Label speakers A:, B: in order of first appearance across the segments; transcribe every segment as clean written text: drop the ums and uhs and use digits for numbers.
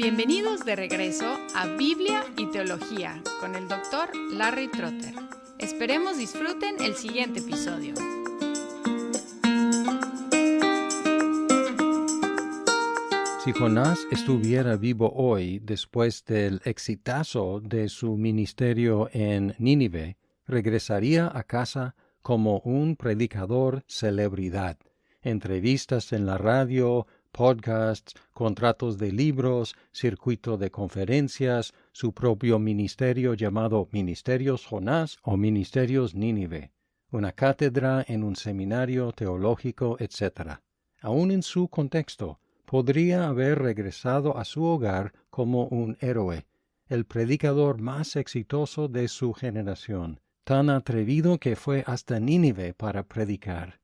A: Bienvenidos de regreso a Biblia y Teología con el Dr. Larry Trotter. Esperemos disfruten el siguiente episodio.
B: Si Jonás estuviera vivo hoy, después del exitazo de su ministerio en Nínive, regresaría a casa como un predicador celebridad. Entrevistas en la radio, podcasts, contratos de libros, circuito de conferencias, su propio ministerio llamado Ministerios Jonás o Ministerios Nínive, una cátedra en un seminario teológico, etc. Aún en su contexto, podría haber regresado a su hogar como un héroe, el predicador más exitoso de su generación, tan atrevido que fue hasta Nínive para predicar,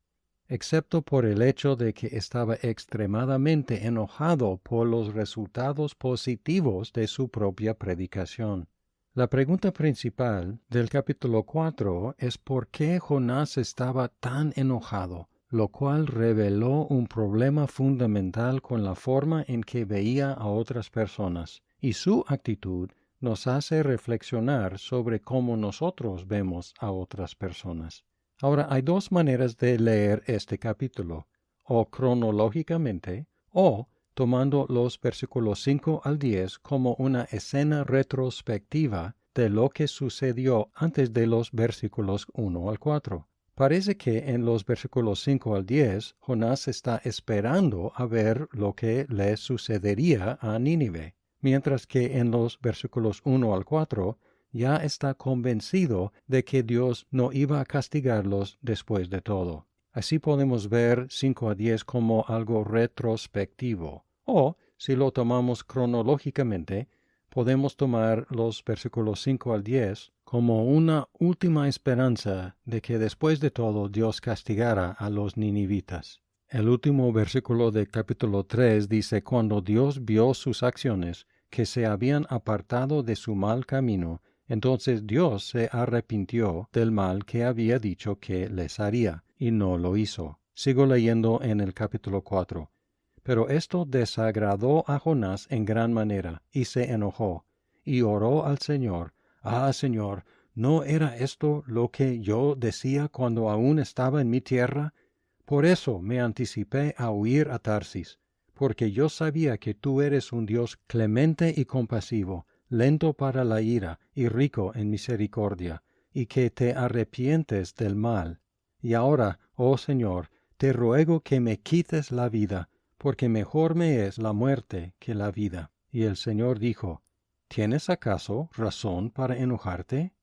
B: excepto por el hecho de que estaba extremadamente enojado por los resultados positivos de su propia predicación. La pregunta principal del capítulo 4 es por qué Jonás estaba tan enojado, lo cual reveló un problema fundamental con la forma en que veía a otras personas, y su actitud nos hace reflexionar sobre cómo nosotros vemos a otras personas. Ahora, hay dos maneras de leer este capítulo, o cronológicamente, o tomando los versículos 5 al 10 como una escena retrospectiva de lo que sucedió antes de los versículos 1 al 4. Parece que en los versículos 5 al 10, Jonás está esperando a ver lo que le sucedería a Nínive, mientras que en los versículos 1 al 4 ya está convencido de que Dios no iba a castigarlos después de todo. Así podemos ver 5 a 10 como algo retrospectivo, o, si lo tomamos cronológicamente, podemos tomar los versículos 5 al 10 como una última esperanza de que después de todo Dios castigara a los ninivitas. El último versículo del capítulo 3 dice: cuando Dios vio sus acciones, que se habían apartado de su mal camino, entonces Dios se arrepintió del mal que había dicho que les haría, y no lo hizo. Sigo leyendo en el capítulo 4. Pero esto desagradó a Jonás en gran manera, y se enojó, y oró al Señor: «Ah, Señor, ¿no era esto lo que yo decía cuando aún estaba en mi tierra? Por eso me anticipé a huir a Tarsis, porque yo sabía que tú eres un Dios clemente y compasivo, lento para la ira y rico en misericordia, y que te arrepientes del mal. Y ahora, oh Señor, te ruego que me quites la vida, porque mejor me es la muerte que la vida». Y el Señor dijo: «¿Tienes acaso razón para enojarte?»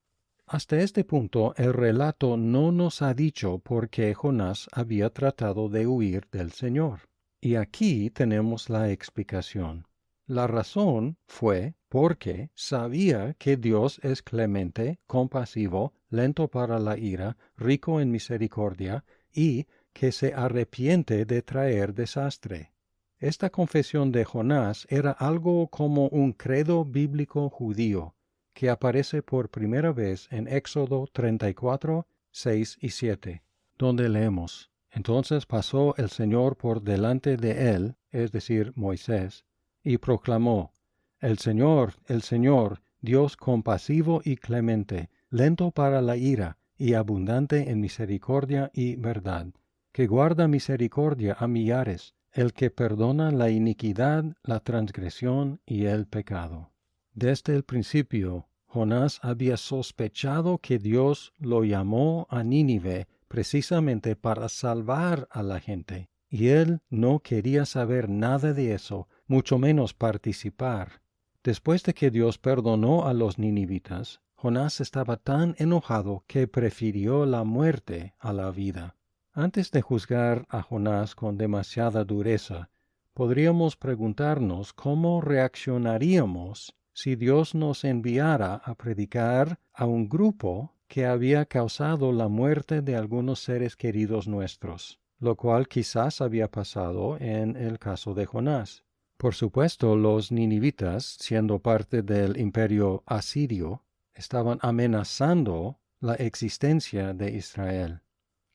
B: Hasta este punto el relato no nos ha dicho por qué Jonás había tratado de huir del Señor. Y aquí tenemos la explicación. La razón fue porque sabía que Dios es clemente, compasivo, lento para la ira, rico en misericordia, y que se arrepiente de traer desastre. Esta confesión de Jonás era algo como un credo bíblico judío, que aparece por primera vez en Éxodo 34, 6 y 7, donde leemos: «Entonces pasó el Señor por delante de él», es decir, Moisés, «y proclamó: el Señor, Dios compasivo y clemente, lento para la ira, y abundante en misericordia y verdad, que guarda misericordia a millares, el que perdona la iniquidad, la transgresión y el pecado». Desde el principio, Jonás había sospechado que Dios lo llamó a Nínive precisamente para salvar a la gente, y él no quería saber nada de eso, mucho menos participar. Después de que Dios perdonó a los ninivitas, Jonás estaba tan enojado que prefirió la muerte a la vida. Antes de juzgar a Jonás con demasiada dureza, podríamos preguntarnos cómo reaccionaríamos si Dios nos enviara a predicar a un grupo que había causado la muerte de algunos seres queridos nuestros, lo cual quizás había pasado en el caso de Jonás. Por supuesto, los ninivitas, siendo parte del imperio asirio, estaban amenazando la existencia de Israel.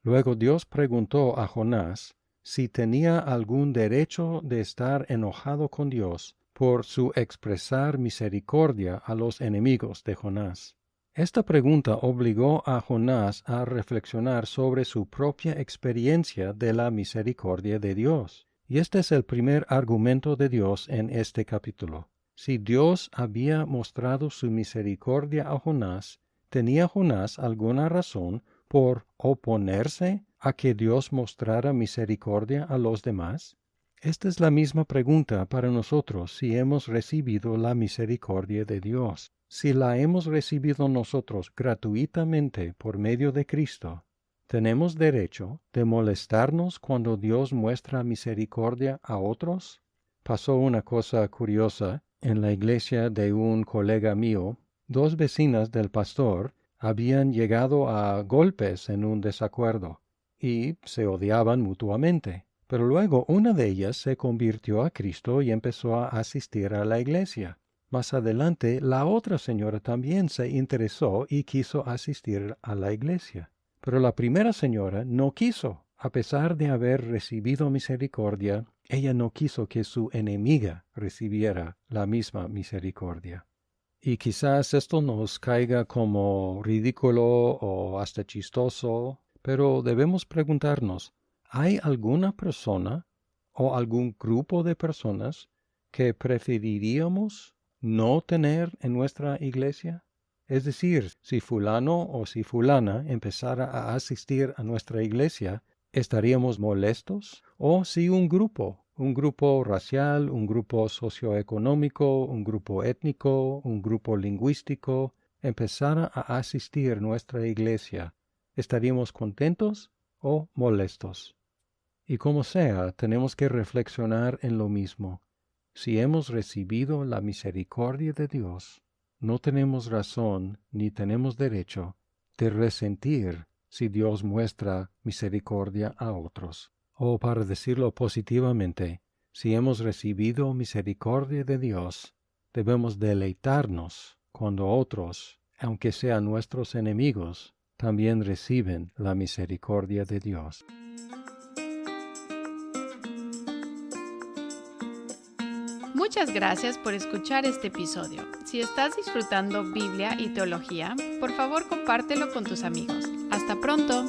B: Luego Dios preguntó a Jonás si tenía algún derecho de estar enojado con Dios por su expresar misericordia a los enemigos de Jonás. Esta pregunta obligó a Jonás a reflexionar sobre su propia experiencia de la misericordia de Dios. Y este es el primer argumento de Dios en este capítulo. Si Dios había mostrado su misericordia a Jonás, ¿tenía Jonás alguna razón por oponerse a que Dios mostrara misericordia a los demás? Esta es la misma pregunta para nosotros si hemos recibido la misericordia de Dios. Si la hemos recibido nosotros gratuitamente por medio de Cristo, ¿tenemos derecho de molestarnos cuando Dios muestra misericordia a otros? Pasó una cosa curiosa en la iglesia de un colega mío. Dos vecinas del pastor habían llegado a golpes en un desacuerdo y se odiaban mutuamente. Pero luego una de ellas se convirtió a Cristo y empezó a asistir a la iglesia. Más adelante, la otra señora también se interesó y quiso asistir a la iglesia. Pero la primera señora no quiso. A pesar de haber recibido misericordia, ella no quiso que su enemiga recibiera la misma misericordia. Y quizás esto nos caiga como ridículo o hasta chistoso, pero debemos preguntarnos, ¿hay alguna persona o algún grupo de personas que preferiríamos no tener en nuestra iglesia? Es decir, si fulano o si fulana empezara a asistir a nuestra iglesia, ¿estaríamos molestos? ¿O si un grupo racial, un grupo socioeconómico, un grupo étnico, un grupo lingüístico, empezara a asistir a nuestra iglesia, ¿estaríamos contentos o molestos? Y como sea, tenemos que reflexionar en lo mismo. Si hemos recibido la misericordia de Dios, no tenemos razón ni tenemos derecho de resentir si Dios muestra misericordia a otros. O para decirlo positivamente, si hemos recibido misericordia de Dios, debemos deleitarnos cuando otros, aunque sean nuestros enemigos, también reciben la misericordia de Dios.
A: Muchas gracias por escuchar este episodio. Si estás disfrutando Biblia y teología, por favor compártelo con tus amigos. Hasta pronto.